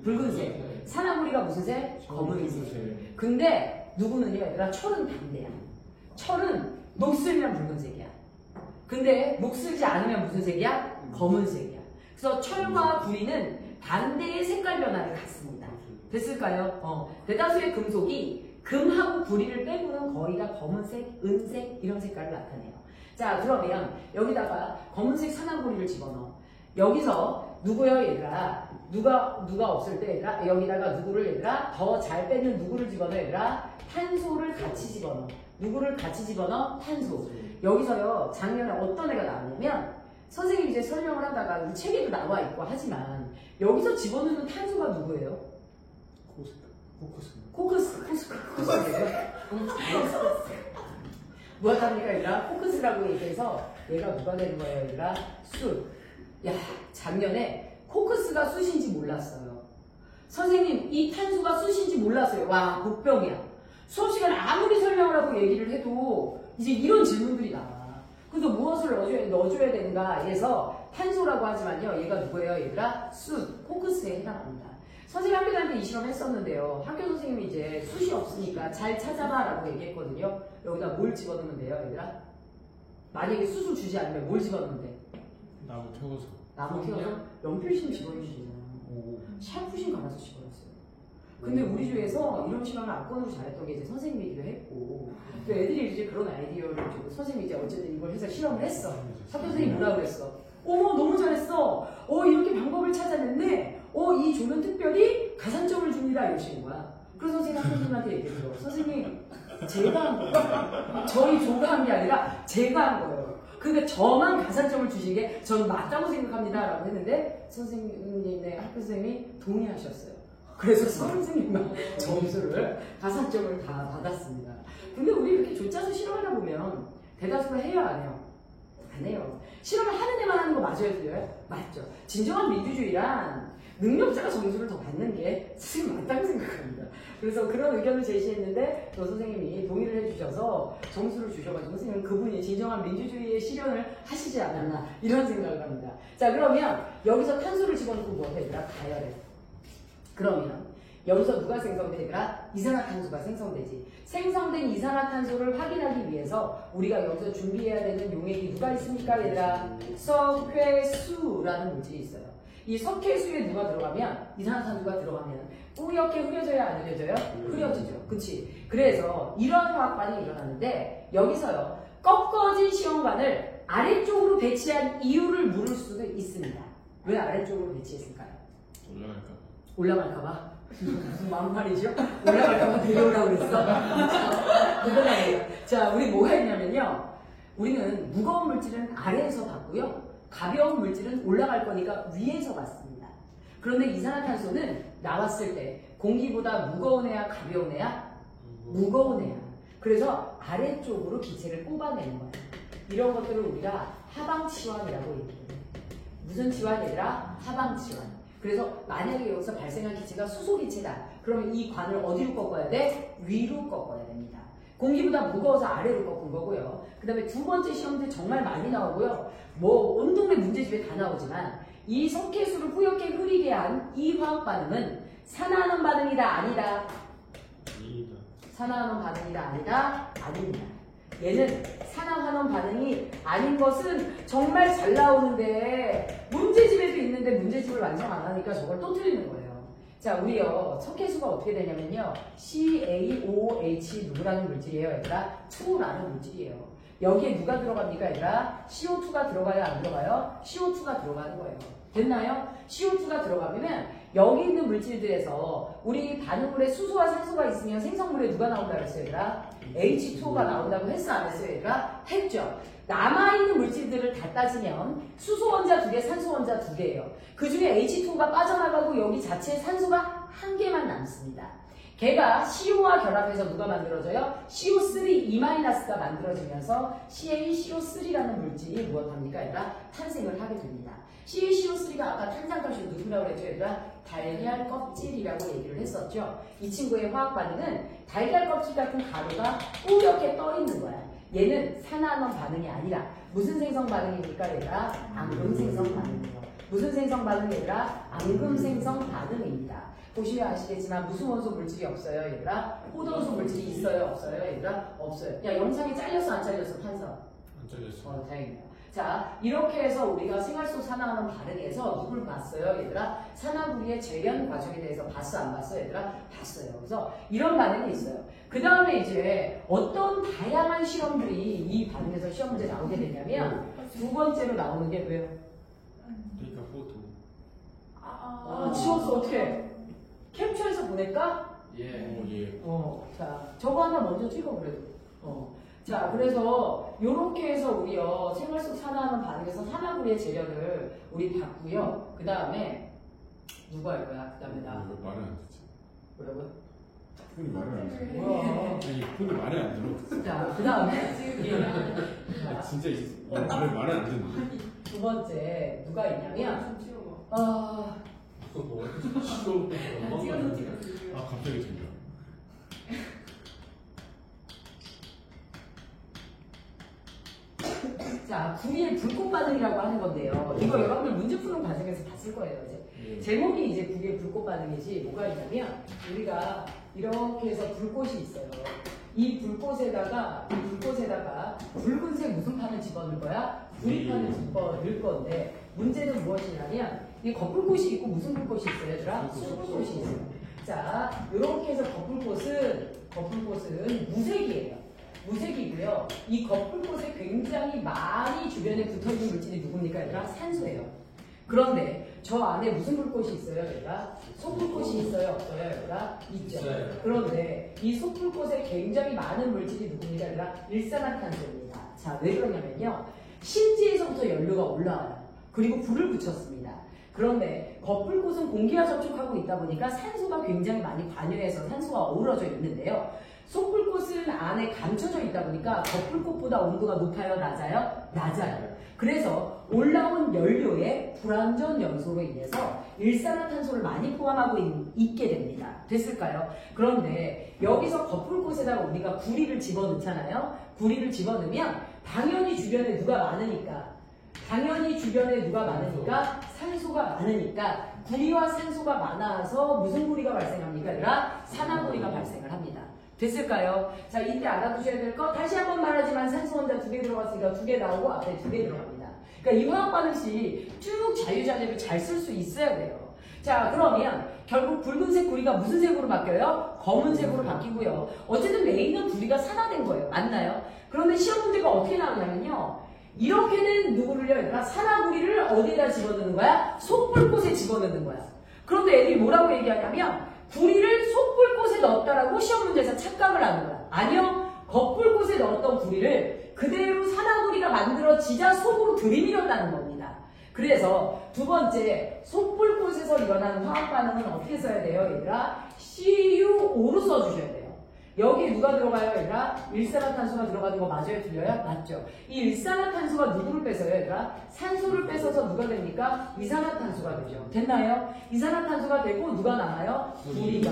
Speaker 1: 붉은색. 산화구리가 무슨 색? 검은색. 근데 누구는요, 얘들아? 철은 반대야. 철은 녹슬면 붉은색이야. 근데 녹슬지 않으면 무슨 색이야? 검은색이야. 그래서 철과 구리는 반대의 색깔 변화를 갖습니다. 됐을까요? 대다수의 금속이 금하고 구리를 빼고는 거의 다 검은색, 은색 이런 색깔을 나타내요. 자, 그러면 여기다가 검은색 산화구리를 집어넣어. 여기서 누구요, 얘들아? 누가 없을 때, 얘들아? 여기다가 누구를, 얘들아? 더 잘 빼는 누구를 집어넣어, 얘들아? 탄소를 같이 집어넣어. 누구를 같이 집어넣어? 탄소. 여기서요, 작년에 어떤 애가 나왔냐면, 선생님이 이제 설명을 하다가 우리 책에도 나와 있고 하지만, 여기서 집어넣는 탄소가 누구예요? 코크스예요? 무엇합니까, 얘들아? 코크스라고 얘기해서 얘가 누가 되는 거예요, 얘들아? 술. 야, 작년에 코크스가 숯인지 몰랐어요. 선생님, 이 탄소가 숯인지 몰랐어요. 와, 복병이야. 수업 시간에 아무리 설명을 하고 얘기를 해도 이제 이런 질문들이 나와. 그래서 무엇을 넣어줘야 되는가 해서 탄소라고 하지만요. 얘가 누구예요, 얘들아? 숯, 코크스에 해당합니다. 선생님 학교 다닐 때 이 실험 했었는데요. 학교 선생님이 이제 숯이 없으니까 잘 찾아봐 라고 얘기했거든요. 여기다 뭘 집어넣으면 돼요, 얘들아? 만약에 숯을 주지 않으면 뭘 집어넣으면 돼?
Speaker 2: 나무 태워서.
Speaker 1: 나무 태워서 연필심 집어넣으시잖아요. 샤프심 갈아서 집어넣었어요. 근데 우리 주에서 이런 시간을 압권으로 잘했던 게 이제 선생님이기도 했고, 또 애들이 이제 그런 아이디어를 주고, 선생님이 이제 어쨌든 이걸 해서 실험을 했어. 학교 선생님이 뭐라고 그랬어? 어머, 너무 잘했어. 이렇게 방법을 찾아냈네. 이 조는 특별히 가산점을 줍니다. 이러시는 거야. 그래서 선생님 학교 선생님한테 얘기했죠. 선생님, 제가 한 거예요. 저희 조가 한 게 아니라 제가 한 거예요. 그러니까 저만 가산점을 주신 게 저는 맞다고 생각합니다. 라고 했는데, 선생님의 학교 선생님이 동의하셨어요. 그래서 선생님만 점수를 가산점을 다 받았습니다. 근데 우리 이렇게 조짜서 실험하다 보면 대다수가 해요, 안 해요? 안 해요. 실험을 하는 애만 하는 거 맞아요, 틀려요? 맞죠. 진정한 민주주의란 능력자가 점수를 더 받는 게 사실 맞다고 생각합니다. 그래서 그런 의견을 제시했는데 또 선생님이 동의를 해주셔서 점수를 주셔가지고 선생님은 그분이 진정한 민주주의의 실현을 하시지 않았나 이런 생각을 합니다. 자, 그러면 여기서 탄소를 집어넣고 뭐 해? 얘들아? 가열해. 그러면 여기서 누가 생성되더라? 이산화탄소가 생성되지. 생성된 이산화탄소를 확인하기 위해서 우리가 여기서 준비해야 되는 용액이 누가 있습니까, 얘들아? 석회수라는 물질이 있어요. 이 석회수에 누가 들어가면, 이산화탄소가 들어가면 뿌옇게 흐려져야 안 흐려져요? 흐려지죠. 그치? 그래서 이런 화학 반응이 일어나는데 여기서요, 꺾어진 시험관을 아래쪽으로 배치한 이유를 물을 수도 있습니다. 왜 아래쪽으로 배치했을까요?
Speaker 2: 올라갈까?
Speaker 1: 올라갈까봐? 무슨 막말이죠? 올라갈까봐 내려오라고 그랬어? 대단하네요. 자, 우리 뭐가 있냐면요. 우리는 무거운 물질은 아래에서 받고요. 가벼운 물질은 올라갈 거니까 위에서 받습니다. 그런데 이산화탄소는 나왔을 때 공기보다 무거운 애야, 가벼운 애야? 무거운 애야. 그래서 아래쪽으로 기체를 뽑아내는 거예요. 이런 것들을 우리가 하방치환이라고 얘기해요. 무슨 치환이 아니라 하방치환. 그래서 만약에 여기서 발생한 기체가 수소기체다. 그러면 이 관을 어디로 꺾어야 돼? 위로 꺾어야 됩니다. 공기보다 무거워서 아래로 꺾은 거고요. 그 다음에 두 번째 시험들 정말 많이 나오고요. 뭐 온 동네 문제집에 다 나오지만 이 석회수를 뿌옇게 흐리게 한 이 화학 반응은 산화하는 반응이다, 아니다?
Speaker 2: 아니다.
Speaker 1: 산화하는 반응이다, 아니다? 아닙니다. 얘는 산화하는 반응이 아닌 것은 정말 잘 나오는데 문제집에도 있는데 문제집을 완성 안 하니까 저걸 또 틀리는 거예요. 자, 우리요 석회수가 어떻게 되냐면요, CaOH 누구라는 물질이에요, 얘들아? 2라는 물질이에요. 여기에 누가 들어갑니까, 얘들아? CO2가 들어가요, 안 들어가요? CO2가 들어가는 거예요. 됐나요? CO2가 들어가면 여기 있는 물질들에서 우리 반응물에 수소와 산소가 있으면 생성물에 누가 나온다고 했어요, 얘들아? H2O가 나온다고 했어, 안 했어요, 얘들아? 했죠. 남아있는 물질들을 다 따지면 수소 원자 2개, 산소 원자 2개예요. 그 중에 H2O가 빠져나가고 여기 자체에 산소가 1개만 남습니다. 걔가 CO와 결합해서 누가 만들어져요? CO3E-가 만들어지면서 CaCO3라는 물질이 무엇합니까, 얘들아? 탄생을 하게 됩니다. CaCO3가 아까 탄산가스 누구라고 그랬죠, 얘들아? 달걀 껍질이라고 얘기를 했었죠. 이 친구의 화학 반응은 달걀 껍질 같은 가루가 뿌옇게 떠 있는 거야. 얘는 산화하는 반응이 아니라 무슨 생성 반응입니까, 얘들아? 앙금 생성 반응이에요. 무슨 생성 반응이라? 앙금 생성 반응입니다. 보시면 아시겠지만 무슨 원소 물질이 없어요, 얘들아? 호돈소 물질이 있어요, 없어요, 얘들아? 없어요. 야, 영상이 잘렸어, 안 잘렸어, 판사?
Speaker 2: 안 잘렸어.
Speaker 1: 다행이네요. 자, 이렇게 해서 우리가 생활 속 산화하는 반응에서 누굴 봤어요, 얘들아? 산화구리의 재련 과정에 대해서 봤어, 안 봤어, 얘들아? 봤어요. 그래서 이런 반응이 있어요. 그 다음에 이제 어떤 다양한 실험들이 이 반응에서 시험 문제 나오게 되냐면 두 번째로 나오는 게 왜요?
Speaker 2: 그러니까 포토.
Speaker 1: 지웠어, 어떻게? 캡처해서 보낼까?
Speaker 2: 예. 예.
Speaker 1: 자, 저거 하나 먼저 찍어, 그래도. 자, 그래서 요렇게 해서 우리요 생활 속 산화하는 반응에서 산화구리의 재료를 우리 봤고요. 그 다음에 누가 할 거야? 그 다음에 나.
Speaker 2: 이거 말은 안 듣지.
Speaker 1: 뭐라고요?
Speaker 2: 폰이 말을 안 듣지.
Speaker 1: 뭐야?
Speaker 2: 아니 폰이 말을 안 들어.
Speaker 1: 자, 그 다음에
Speaker 2: 아, 진짜 말을 안 듣는데.
Speaker 1: 두 번째 누가 있냐면
Speaker 2: 아 갑자기 들려.
Speaker 1: 자, 구리의 불꽃 반응이라고 하는 건데요. 이거 여러분들 문제 푸는 과정에서 봤을 거예요, 이제. 제목이 이제 구리의 불꽃 반응이지 뭐가 있냐면 우리가 이렇게 해서 불꽃이 있어요. 이 불꽃에다가 붉은색 무슨 판을 집어넣을 거야? 구리판을 집어넣을 건데 문제는 무엇이냐면 이 겉불꽃이 있고 무슨 불꽃이 있어요, 얘들아? 수불꽃이 있어요. 자, 이렇게 해서 겉불꽃은 무색이에요. 무색이고요. 이 겉불꽃에 굉장히 많이 주변에 붙어있는 물질이 누굽니까, 얘들아? 산소예요. 그런데 저 안에 무슨 불꽃이 있어요, 얘들아? 속불꽃이 있어요, 없어요, 얘들아? 있죠. 그런데 이 속불꽃에 굉장히 많은 물질이 누굽니까, 얘들아? 일산화탄소입니다. 자, 왜 그러냐면요, 심지에서부터 연료가 올라와요. 그리고 불을 붙였습니다. 그런데 겉불꽃은 공기와 접촉하고 있다 보니까 산소가 굉장히 많이 관여해서 산소가 어우러져 있는데요. 속불꽃은 안에 감춰져 있다 보니까 겉불꽃보다 온도가 높아요, 낮아요? 낮아요. 그래서 올라온 연료의 불완전 연소로 인해서 일산화탄소를 많이 포함하고 있게 됩니다. 됐을까요? 그런데 여기서 겉불꽃에다가 우리가 구리를 집어넣잖아요. 구리를 집어넣으면 당연히 주변에 누가 많으니까 당연히 주변에 누가 많으니까 산소가 많으니까 구리와 산소가 많아서 무슨 구리가 발생합니까? 얘들아? 산화구리가 발생을 합니다. 됐을까요? 자, 이때 알아두셔야 될 거 다시 한번 말하지만 산소 혼자 2개 들어갔으니까 2개 나오고 앞에 2개 들어갑니다. 그러니까 이 화학 반응식 쭉 자유자재로 잘 쓸 수 있어야 돼요. 자, 그러면 결국 붉은색 구리가 무슨 색으로 바뀌어요? 검은색으로 바뀌고요. 어쨌든 메인은 구리가 산화된 거예요. 맞나요? 그런데 시험 문제가 어떻게 나오냐면요. 이렇게 된 누구를요? 얘들아? 산화구리를 어디에다 집어넣는 거야? 속불꽃에 집어넣는 거야. 그런데 애들이 뭐라고 얘기하냐면 구리를 속불꽃에 넣었다라고 시험 문제에서 착각을 하는 거야. 아니요. 겉불꽃에 넣었던 구리를 그대로 산화구리가 만들어지자 속으로 들이밀었다는 겁니다. 그래서 두 번째, 속불꽃에서 일어나는 화학 반응은 어떻게 써야 돼요, 얘들아? CuO로 써주셔야 돼요. 여기에 누가 들어가요, 얘들아? 일산화탄소가 들어가는 거 맞아요, 틀려요? 맞죠? 이 일산화탄소가 누구를 뺏어요, 얘들아? 산소를 뺏어서 누가 됩니까? 이산화탄소가 되죠. 됐나요? 이산화탄소가 되고 누가 남아요? 구리가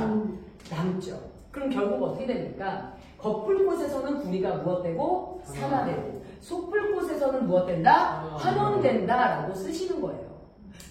Speaker 1: 남죠. 그럼 결국 어떻게 됩니까? 겉불꽃에서는 구리가 무엇되고? 산화되고 속불꽃에서는 무엇된다? 환원된다라고 쓰시는 거예요.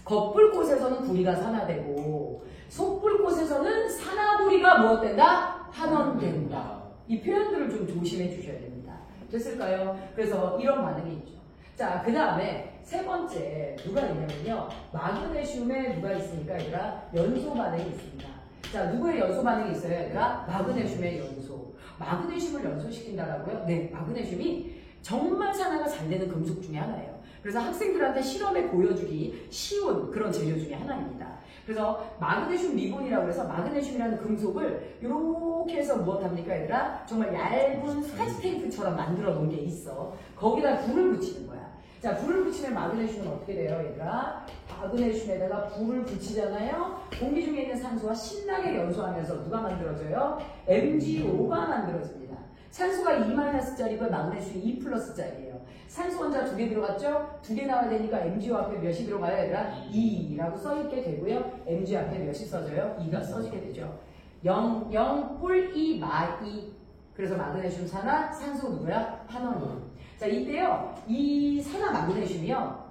Speaker 1: 겉불꽃에서는 구리가 산화되고 속불꽃에서는 산화구리가 무엇된다? 환원된다. 이 표현들을 좀 조심해 주셔야 됩니다. 됐을까요? 그래서 이런 반응이 있죠. 자, 그 다음에 세 번째 누가 있냐면요. 마그네슘에 누가 있습니까? 얘들아? 연소 반응이 있습니다. 자, 누구의 연소 반응이 있어요? 얘들아? 마그네슘의 연소. 마그네슘을 연소시킨다라고요? 네, 마그네슘이 정말 산화가 잘 되는 금속 중에 하나예요. 그래서 학생들한테 실험에 보여주기 쉬운 그런 재료 중에 하나입니다. 그래서 마그네슘 리본이라고 해서 마그네슘이라는 금속을 이렇게 해서 무엇합니까, 얘들아? 정말 얇은 스카치 테이프처럼 만들어 놓은 게 있어. 거기다 불을 붙이는 거야. 자, 불을 붙이면 마그네슘은 어떻게 돼요, 얘들아? 마그네슘에다가 불을 붙이잖아요. 공기 중에 있는 산소와 신나게 연소하면서 누가 만들어져요? MgO가 만들어집니다. 산소가 2-짜리고 마그네슘이 2+짜리예요. 산소 혼자 2개 들어갔죠? 2개 나와야 되니까 MgO 앞에 몇이 들어가요, 얘들아? 2라고 써있게 되고요. Mg 앞에 몇이 써져요? 2가 써지게 되죠. 0, 0, 뿔, 2, 마, 2. 그래서 마그네슘 산화, 산소 누구야? 환원이. 자, 이때요, 이 산화 마그네슘이요,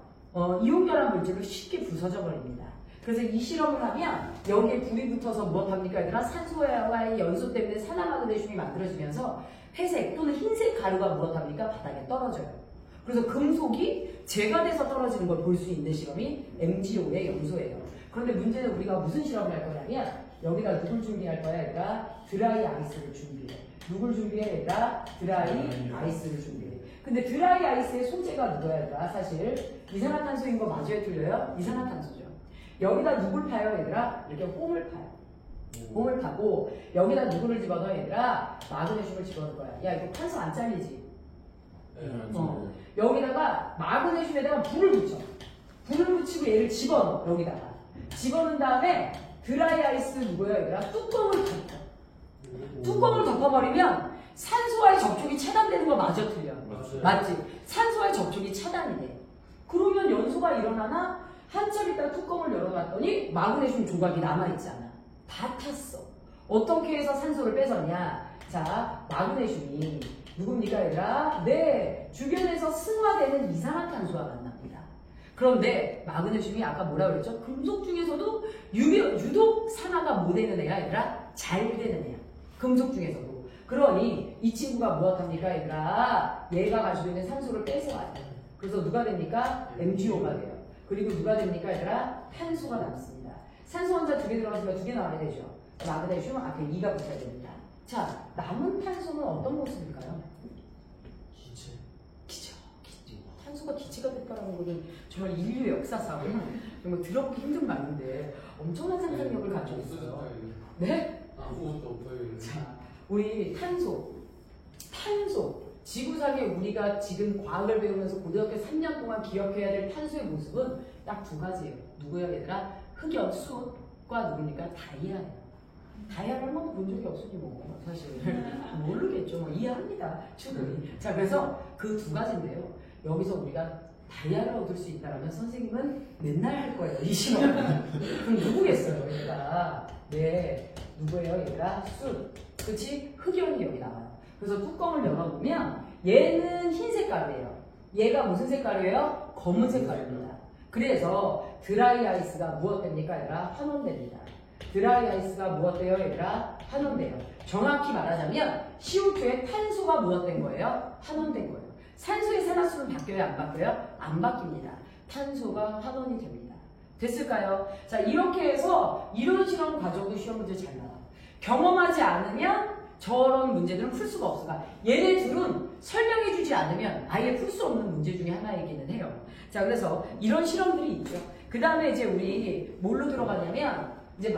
Speaker 1: 이온결합 물질로 쉽게 부서져 버립니다. 그래서 이 실험을 하면 여기에 불이 붙어서 무엇합니까, 얘들아? 산소와의 연소 때문에 산화 마그네슘이 만들어지면서 회색 또는 흰색 가루가 무엇합니까? 바닥에 떨어져요. 그래서 금속이 재가 돼서 떨어지는 걸 볼 수 있는 실험이 MgO의 연소예요. 그런데 문제는 우리가 무슨 실험을 할 거냐면 여기다 누굴 준비할 거야, 얘들아? 드라이 아이스를 준비해. 누굴 준비해, 얘들아? 드라이 아이스를 준비해. 근데 드라이 아이스의 소재가 누구야, 얘들아? 사실 이산화탄소인 거 맞아요, 틀려요? 이산화탄소죠. 여기다 누굴 파요, 얘들아? 이렇게 홈을 파요. 홈을 파고 여기다 누구를 집어넣어, 얘들아? 마그네슘을 집어넣을 거야. 야, 이거 탄소 안 잘리지? 여기다가 마그네슘에다가 불을 붙여. 불을 붙이고 얘를 집어넣어, 여기다가. 집어넣은 다음에 드라이 아이스 누구야, 얘들아? 뚜껑을 덮어. 뚜껑을 덮어버리면 산소와의 접촉이 차단되는 거 맞아, 틀려? 맞지? 산소와의 접촉이 차단이 돼. 그러면 연소가 일어나나? 한참 있다가 뚜껑을 열어봤더니 마그네슘 조각이 남아있잖아. 다 탔어. 어떻게 해서 산소를 뺏었냐? 자, 마그네슘이 누굽니까, 얘들아? 네, 주변에서 승화되는 이산화탄소와 만납니다. 그런데 마그네슘이 아까 뭐라 그랬죠? 금속 중에서도 유독 산화가 못 되는 애야, 얘들아? 잘 되는 애야. 금속 중에서도. 그러니 이 친구가 무엇합니까, 얘들아? 얘가 가지고 있는 산소를 뺏어와요. 그래서 누가 됩니까? MgO가 돼요. 그리고 누가 됩니까, 얘들아? 탄소가 남습니다. 산소 혼자 2개 들어가니까 2개 나와야 되죠. 마그네슘 앞에 2가 붙어야 됩니다. 자, 남은 탄소는 어떤 모습일까요? 기체. 탄소가 기체가 됐다는 것은 정말 인류 역사상 정말 들어보기 힘든 말인데 엄청난 상상력을 가지고 있어요. 네?
Speaker 3: 아무것도 없어요.
Speaker 1: 자, 우리 탄소. 지구상에 우리가 지금 과학을 배우면서 고등학교 3년 동안 기억해야 될 탄소의 모습은 딱 2가지예요. 누구야, 얘들아? 흑연, 숯과 누굽니까? 다이아예요. 다이아를 한 번도 본 적이 없으니 뭐 사실 모르겠죠. 뭐 이해합니다. 충분히. 자, 그래서 그 2가지인데요. 여기서 우리가 다이아를 얻을 수 있다면 선생님은 맨날 할 거예요. 이 실험. 그럼 누구겠어요, 얘들아? 네, 누구예요, 얘들아? 숯. 그치? 흑연이 여기 나와요. 그래서 뚜껑을 열어보면 얘는 흰 색깔이에요. 얘가 무슨 색깔이에요? 검은 색깔입니다. 그래서 드라이 아이스가 무엇 됩니까? 얘들아? 환원됩니다. 드라이 아이스가 무엇 돼요? 얘들아? 환원돼요. 정확히 말하자면 CO2의 탄소가 무엇 된 거예요? 환원된 거예요. 산소의 산화수는 바뀌어요? 안 바뀌어요? 안 바뀝니다. 탄소가 환원이 됩니다. 됐을까요? 자, 이렇게 해서 이런 실험 과정도 시험 문제 잘 나와요. 경험하지 않으면 저런 문제들은 풀 수가 없어요. 얘네 둘은 설명해주지 않으면 아예 풀 수 없는 문제 중에 하나이기는 해요. 자, 그래서 이런 실험들이 있죠. 그 다음에 이제 우리 뭘로 들어가냐면 이제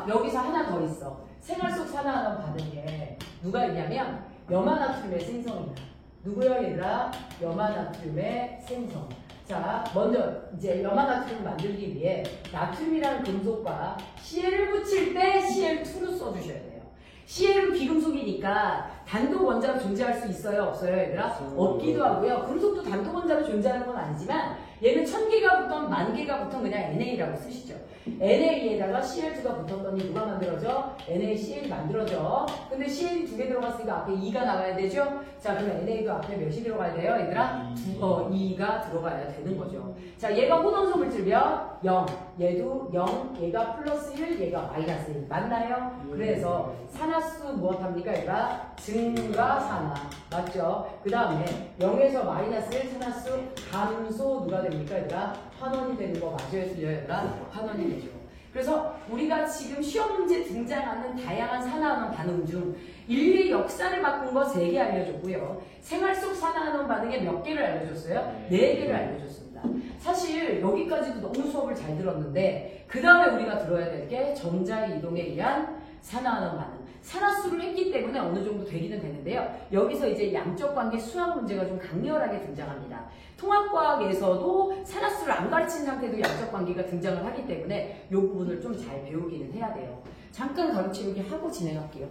Speaker 1: 여기서 하나 더 있어. 생활 속 산화하는 반응에 누가 있냐면 염화나트륨의 생성이다. 누구요, 얘들아? 염화나트륨의 생성. 자, 먼저 이제 염화나트륨을 만들기 위해 나트륨이라는 금속과 Cl을 붙일 때 Cl2를 써주셔야 돼요. Cl은 비금속이니까 단독 원자로 존재할 수 있어요? 없어요, 얘들아? 없기도 하고요. 금속도 단독 원자로 존재하는 건 아니지만 얘는 1000개가 붙던 10,000개가 붙던 그냥 NA라고 쓰시죠. NA에다가 Cl2가 붙었더니 누가 만들어져? NaCl 만들어져. 근데 Cl 2개 들어갔으니까 앞에 2가 나와야 되죠? 자, 그럼 NA도 앞에 몇이 들어가야 돼요, 얘들아? 2가 들어가야 되는 거죠. 자, 얘가 혼원소 물질이면 0, 얘도 0, 얘가 플러스 1, 얘가 마이너스 1. 맞나요? 그래서 산화수 무엇합니까, 얘가? 증가 산화. 맞죠? 그 다음에 0에서 마이너스 1 산화수 감소 누가 됩니까, 얘들아? 환원이 되는 거 맞아요, 틀려요, 얘들아? 환원이 되죠. 그래서 우리가 지금 시험 문제에 등장하는 다양한 산화하는 반응 중 인류의 역사를 바꾼 거 3개 알려줬고요. 생활 속 산화하는 반응에 몇 개를 알려줬어요? 4개를 알려줬습니다. 사실 여기까지도 너무 수업을 잘 들었는데 그 다음에 우리가 들어야 될 게 전자의 이동에 의한 산화하는 반응. 산화수를 했기 때문에 어느 정도 되기는 되는데요. 여기서 이제 양적 관계 수학 문제가 좀 강렬하게 등장합니다. 통합과학에서도 산화수를 안 가르친 상태도 양적 관계가 등장을 하기 때문에 이 부분을 좀 잘 배우기는 해야 돼요. 잠깐 가르치기 하고 진행할게요.